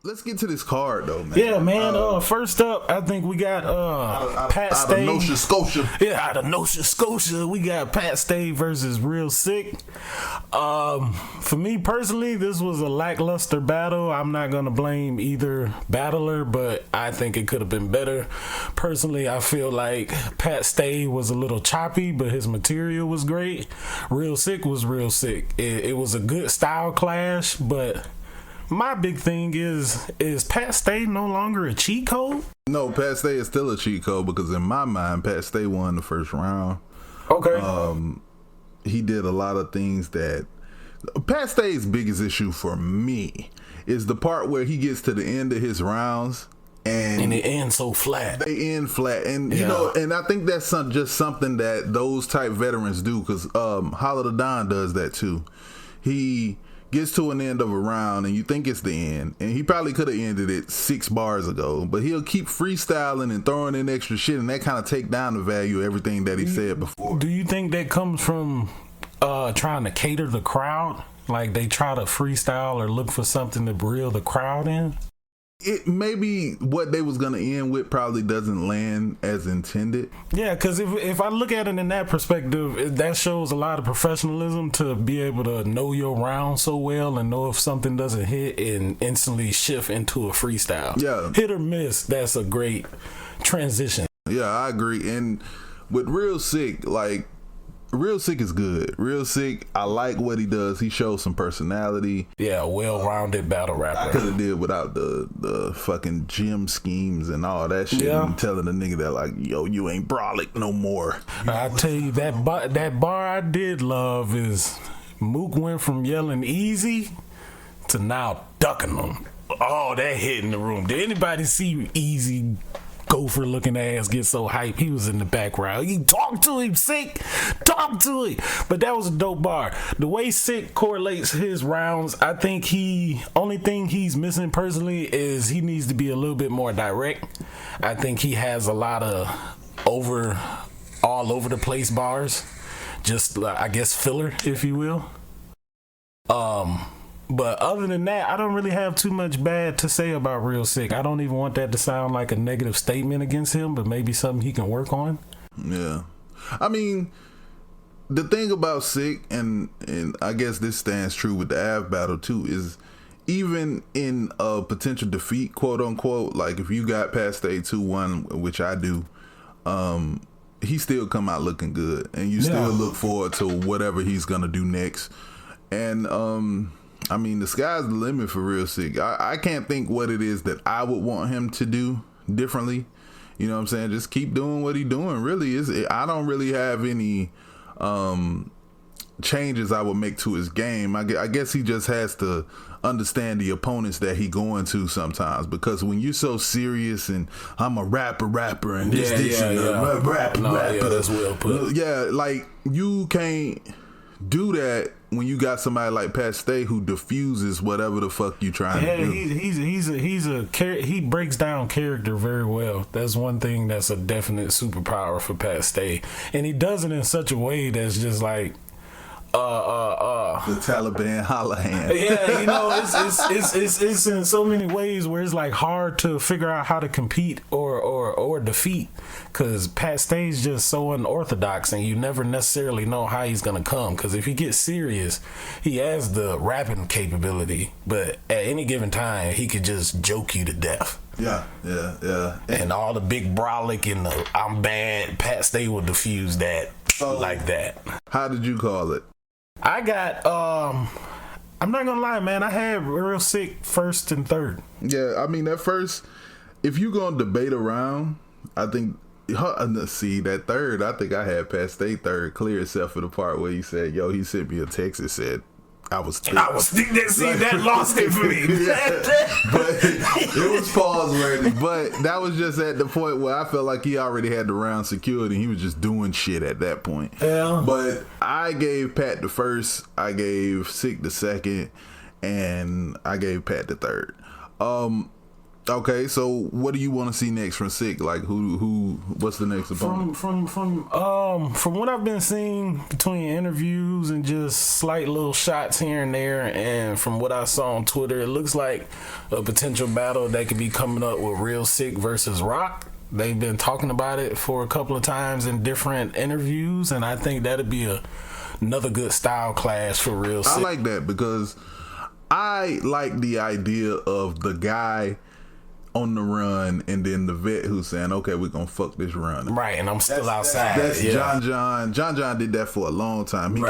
let's get to this card though, man. Yeah, man. First up, I think we got Pat Stay. Out of Nova Scotia. Yeah, out of Nova Scotia, we got Pat Stay versus Real Sikh. For me personally, this was a lackluster battle. I'm not gonna blame either battler, but I think it could have been better. Personally, I feel like Pat Stay was a little choppy, but his material was great. Real Sikh was Real Sikh. It was a good style clash, but my big thing is Pat Stay no longer a cheat code? No, Pat Stay is still a cheat code because in my mind, Pat Stay won the first round. Okay. He did a lot of things that... Pat Stay's biggest issue for me is the part where he gets to the end of his rounds and they end so flat. They end flat. And, you know, and I think that's just something that those type veterans do because Hollow the Don does that too. He gets to an end of a round and you think it's the end, and he probably could have ended it 6 bars ago, but he'll keep freestyling and throwing in extra shit, and that kind of take down the value of everything that he said before. Do you think that comes from trying to cater the crowd? Like they try to freestyle or look for something to reel the crowd in? It maybe what they was gonna end with probably doesn't land as intended. Yeah, because if I look at it in that perspective, that shows a lot of professionalism to be able to know your round so well and know if something doesn't hit and instantly shift into a freestyle. Yeah, hit or miss. That's a great transition. Yeah, I agree. And with Real Sikh, like Real Sikh is good. Real Sikh, I like what he does. He shows some personality. Yeah, well-rounded battle rapper. I could have did without the fucking gym schemes and all that shit. Yeah. And telling the nigga that like, yo, you ain't brolic no more. I tell you, that bar I did love is Mook went from yelling easy to now ducking them. Oh, that hit in the room. Did anybody see Easy gopher looking ass get so hype? He was in the background. You talk to him, Sikh. Talk to him. But that was a dope bar. The way Sikh correlates his rounds, I think only thing he's missing personally is he needs to be a little bit more direct. I think he has a lot of all over the place bars. Just I guess filler, if you will. But other than that, I don't really have too much bad to say about Real Sikh. I don't even want that to sound like a negative statement against him, but maybe something he can work on. Yeah. I mean, the thing about Sikh, and I guess this stands true with the Av battle too, is even in a potential defeat, quote unquote, like if you got past the 2-1, which I do, he still come out looking good. And you still look forward to whatever he's going to do next. And, I mean, the sky's the limit for Real Sikh. I can't think what it is that I would want him to do differently. You know what I'm saying? Just keep doing what he's doing. Really, I don't really have any changes I would make to his game. I guess he just has to understand the opponents that he going to sometimes, because when you're so serious and I'm a rapper and this rapper. Yeah, that's well put. Yeah, like you can't do that when you got somebody like Pat Stay who diffuses whatever the fuck you trying to do. He breaks down character very well. That's one thing that's a definite superpower for Pat Stay, and he does it in such a way that's just like the Taliban holla hand. Yeah, you know, it's in so many ways where it's like hard to figure out how to compete or defeat, because Pat Stay's just so unorthodox and you never necessarily know how he's gonna come, because if he gets serious, he has the rapping capability, but at any given time he could just joke you to death. Yeah. And all the big brolic and the I'm bad, Pat Stay will diffuse that like that. How did you call it? I got, I'm not gonna lie, man, I had Real Sikh first and third. Yeah, I mean, that first, if you gonna debate around, I think, see, that third, I think I had Pat Stay third clear, except for the part where he said, yo, he sent me a text and said, that lost it for me. But it was pause worthy. But that was just at the point where I felt like he already had the round secured and he was just doing shit at that point. Yeah. But I gave Pat the first, I gave Sikh the second, and I gave Pat the third. Okay, so what do you want to see next from Sikh? Like what's the next opponent? From what I've been seeing between interviews and just slight little shots here and there, and from what I saw on Twitter, it looks like a potential battle that could be coming up with Real Sikh versus Rock. They've been talking about it for a couple of times in different interviews, and I think that'd be another good style clash for Real Sikh. I like that because I like the idea of the guy on the run and then the vet who's saying, okay, we're gonna fuck this run, right? And I'm still outside. That's John John did that for a long time. He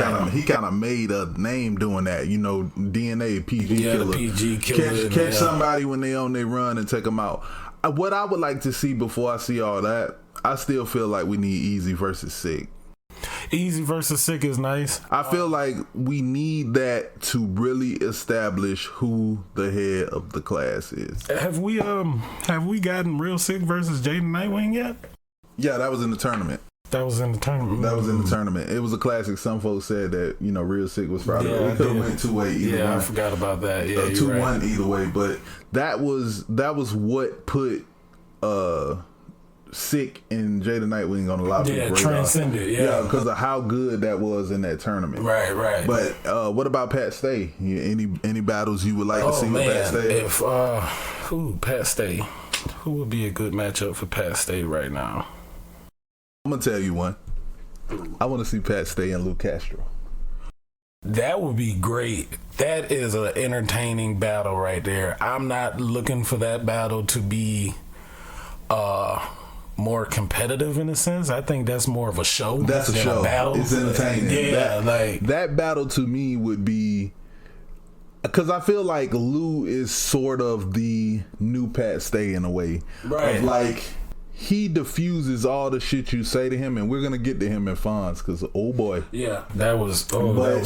kind of made a name doing that, you know, DNA PG killer. The PG killer catch somebody when they on their run and take them out. What I would like to see before I see all that, I still feel like we need Easy versus Sikh. Easy versus Sikh is nice. I feel like we need that to really establish who the head of the class is. Have we gotten Real Sikh versus Jaden Nightwing yet? Yeah, that was in the tournament. That was in the tournament. It was a classic. Some folks said that, you know, Real Sikh was probably we could have went 2-way either way. Yeah, I forgot about that. Yeah, 2-1 right. either way. But that was what put Sikh and Jada Nightwing on a lot of people's radar. Transcended. Yeah, because of how good that was in that tournament. Right. But what about Pat Stay? Any battles you would like to see with Pat Stay? If Pat Stay, who would be a good matchup for Pat Stay right now? I'm gonna tell you one. I want to see Pat Stay and Lou Castro. That would be great. That is an entertaining battle right there. I'm not looking for that battle to be more competitive in a sense. I think that's more of a show. That's a show. Battle. It's entertaining. Yeah, that battle to me would be, because I feel like Lou is sort of the new Pat Stay in a way. Right. Of like, he diffuses all the shit you say to him, and we're gonna get to him in Fonz because oh boy, yeah, that was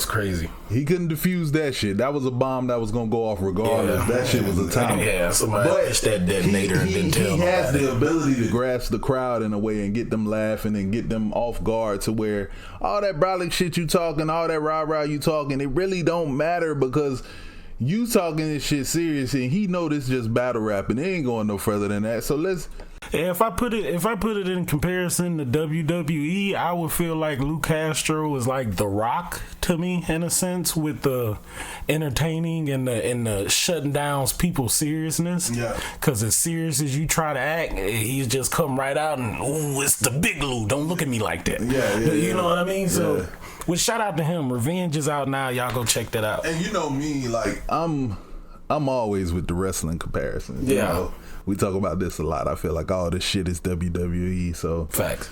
crazy. He couldn't diffuse that shit. That was a bomb that was gonna go off regardless. Yeah. That shit was a time. Yeah, somebody pushed that detonator and didn't tell. He has the ability to grasp the crowd in a way and get them laughing and get them off guard to where all that brolic shit you talking, all that rah you talking, it really don't matter because you talking this shit serious and he know this just battle rapping. It ain't going no further than that. So let's. If I put it in comparison to WWE, I would feel like Lou Castro is like The Rock to me in a sense, with the entertaining and the shutting down people's seriousness. Yeah. Because as serious as you try to act, he's just come right out and it's the big Lou. Don't look at me like that. Yeah. You know what I mean? So, well, shout out to him. Revenge is out now. Y'all go check that out. And you know me, like I'm always with the wrestling comparisons. Yeah. You know? We talk about this a lot. I feel like all this shit is WWE. So facts.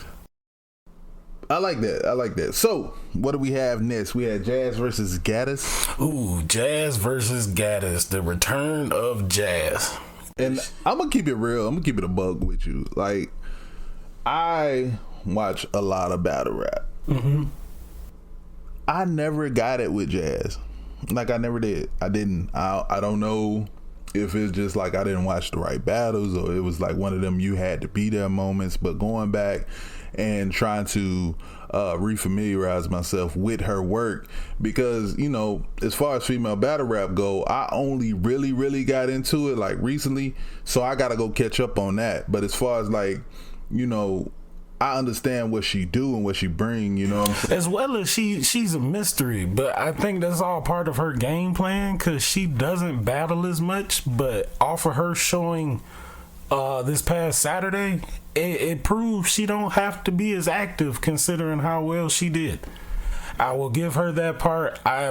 I like that. So what do we have next? We had Jazz versus Gattas. Ooh, Jazz versus Gattas. The return of Jazz. And I'm gonna keep it real. I'm gonna keep it a bug with you. Like, I watch a lot of battle rap. Mm-hmm. I never got it with Jazz. Like, I never did. I didn't. I don't know if it's just like I didn't watch the right battles, or it was like one of them you had to be there moments. But going back and trying to refamiliarize myself with her work, because, you know, as far as female battle rap go, I only really got into it like recently, so I gotta go catch up on that. But as far as like, you know, I understand what she do and what she bring, you know. As well as she's a mystery, but I think that's all part of her game plan, because she doesn't battle as much. But off of her showing this past Saturday, it proves she don't have to be as active, considering how well she did. I will give her that part. I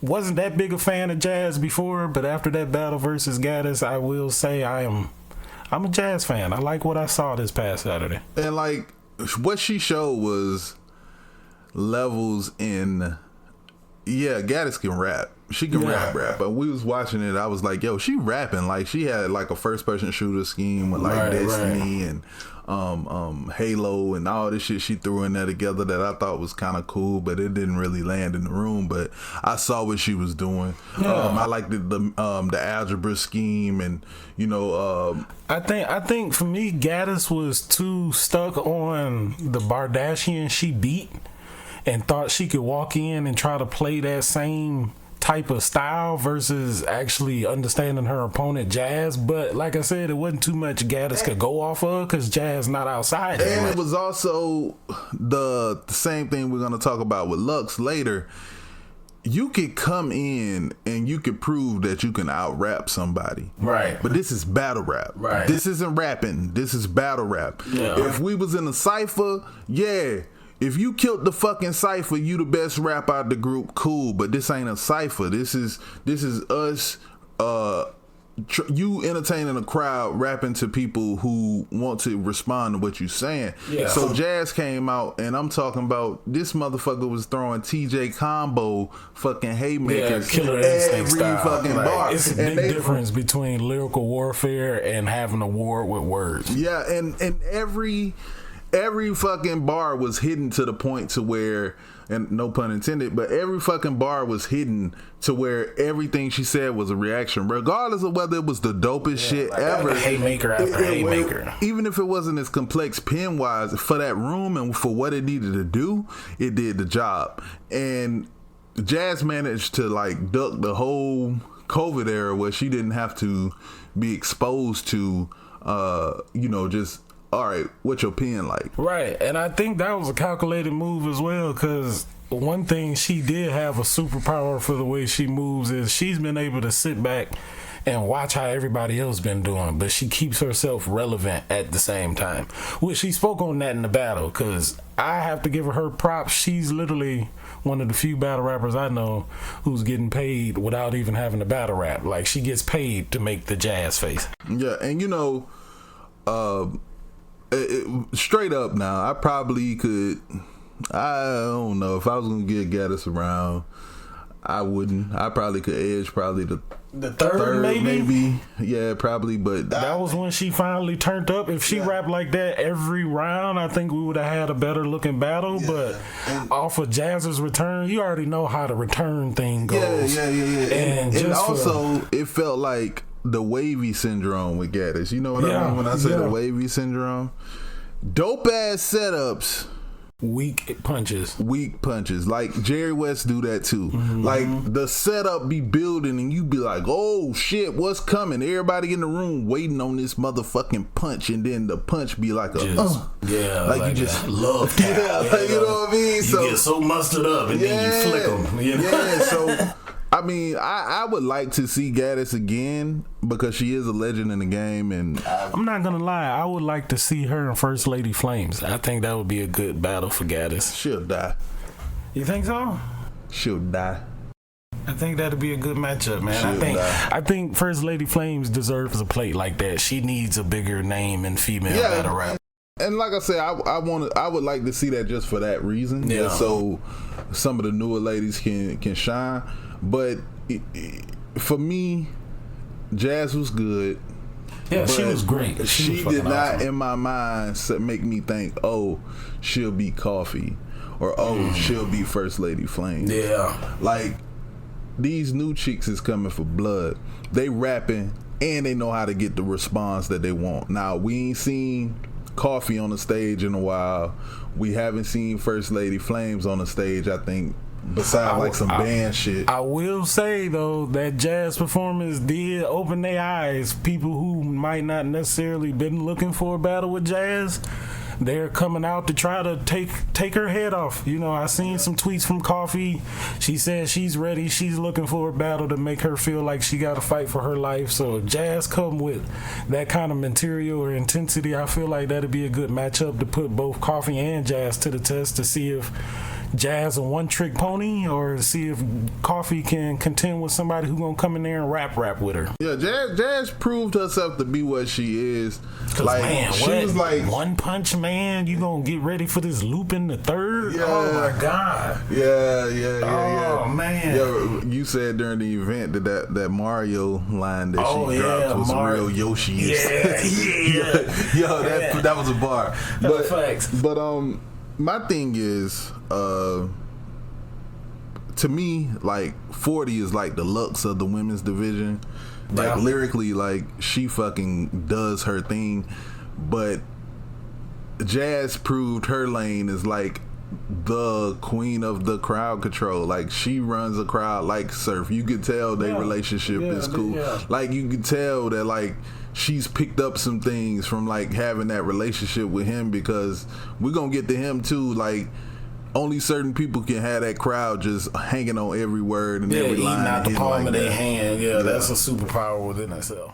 wasn't that big a fan of Jazz before, but after that battle versus Gattas, I will say I'm a Jazz fan. I like what I saw this past Saturday. And like, what she showed was levels in, yeah, Gattas can rap. She can rap. But we was watching it, I was like, yo, she rapping. Like, she had like a first person shooter scheme with like Destiny and Halo and all this shit she threw in there together that I thought was kind of cool, but it didn't really land in the room. But I saw what she was doing. I liked the algebra scheme, and you know, I think for me, Gattas was too stuck on the Bardashian she beat and thought she could walk in and try to play that same type of style versus actually understanding her opponent, Jazz. But like I said, it wasn't too much Gattas could go off of because Jazz not outside. And it was also the same thing we're going to talk about with Lux later. You could come in and you could prove that you can out rap somebody. Right. But this is battle rap. Right. This isn't rapping. This is battle rap. Yeah. If we was in a cypher, yeah. If you killed the fucking cypher, you the best rap out the group, cool. But this ain't a cypher. This is us you entertaining a crowd rapping to people who want to respond to what you're saying. Yeah. So Jazz came out and I'm talking about this motherfucker was throwing TJ Combo fucking haymakers Killer Instinct every style. fucking bar. It's a big difference between lyrical warfare and having a war with words. Yeah, and every fucking bar was hidden to the point to where, and no pun intended, but every fucking bar was hidden to where everything she said was a reaction, regardless of whether it was the dopest shit like ever. Haymaker after haymaker. Even if it wasn't as complex pen wise, for that room and for what it needed to do, it did the job. And Jazz managed to like duck the whole COVID era where she didn't have to be exposed to, just, all right, what's your pen like? Right, and I think that was a calculated move as well, because one thing she did have a superpower for the way she moves is she's been able to sit back and watch how everybody else been doing, but she keeps herself relevant at the same time. Which she spoke on that in the battle, because I have to give her props. She's literally one of the few battle rappers I know who's getting paid without even having to battle rap. Like, she gets paid to make the Jazz face. Yeah, and straight up now, I probably could. I don't know if I was gonna get Gattas around. I wouldn't. I probably could edge the third maybe. Yeah, probably. But that was when she finally turned up. If she rapped like that every round, I think we would have had a better looking battle. Yeah. But off of Jazz's return, you already know how the return thing goes. Yeah. And also, it felt like the wavy syndrome with Gattas. You know what I mean when I say the wavy syndrome? Dope ass setups. Weak punches. Like Jerry West do that too. Mm-hmm. Like the setup be building and you be like, oh shit, what's coming? Everybody in the room waiting on this motherfucking punch, and then the punch be like like you just love that. You know what I mean? You get so mustered up and then you flick them. Yeah, so I mean, I would like to see Gattas again because she is a legend in the game, and I'm not gonna lie, I would like to see her and First Lady Flames. I think that would be a good battle for Gattas. She'll die. You think so? She'll die. I think that'd be a good matchup, man. I think First Lady Flames deserves a plate like that. She needs a bigger name in female battle rap. And like I said, I would like to see that just for that reason. Yeah. So some of the newer ladies can shine. But for me, Jazz was good. Yeah, she was great. She did not, in my mind, make me think, oh, she'll be Coffee, or oh, she'll be First Lady Flame. Yeah. Like, these new chicks is coming for blood. They rapping, and they know how to get the response that they want. Now, we ain't seen Coffee on the stage in a while. We haven't seen First Lady Flames on the stage, I think, besides some band shit. I will say though that Jazz performance did open their eyes. People who might not necessarily been looking for a battle with Jazz, they're coming out to try to take her head off. I seen some tweets from Coffee. She said she's ready. She's looking for a battle to make her feel like she got to fight for her life. So if Jazz come with that kind of material or intensity, I feel like that'd be a good matchup to put both Coffee and Jazz to the test to see if Jazz a one-trick pony, or see if Coffee can contend with somebody who gonna come in there and rap with her. Yeah, Jazz proved herself to be what she is. Like, man, she was like one punch, man. You gonna get ready for this loop in the third? Yeah. Oh my god. Yeah. Oh man. Yeah, you said during the event that Mario line that she dropped was real Yoshi. Yeah. That was a bar. But facts. But my thing is, to me, like 40 is like the Lux of the women's division. Like lyrically, like she fucking does her thing. But Jazz proved her lane is like the queen of the crowd control. Like, she runs a crowd like Surf. You could tell their relationship is cool. Like, you could tell that, like, she's picked up some things from, like, having that relationship with him, because we're gonna get to him too. Like, only certain people can have that crowd just hanging on every word and every line. Eating out the palm of their hand. Yeah, that's a superpower within itself.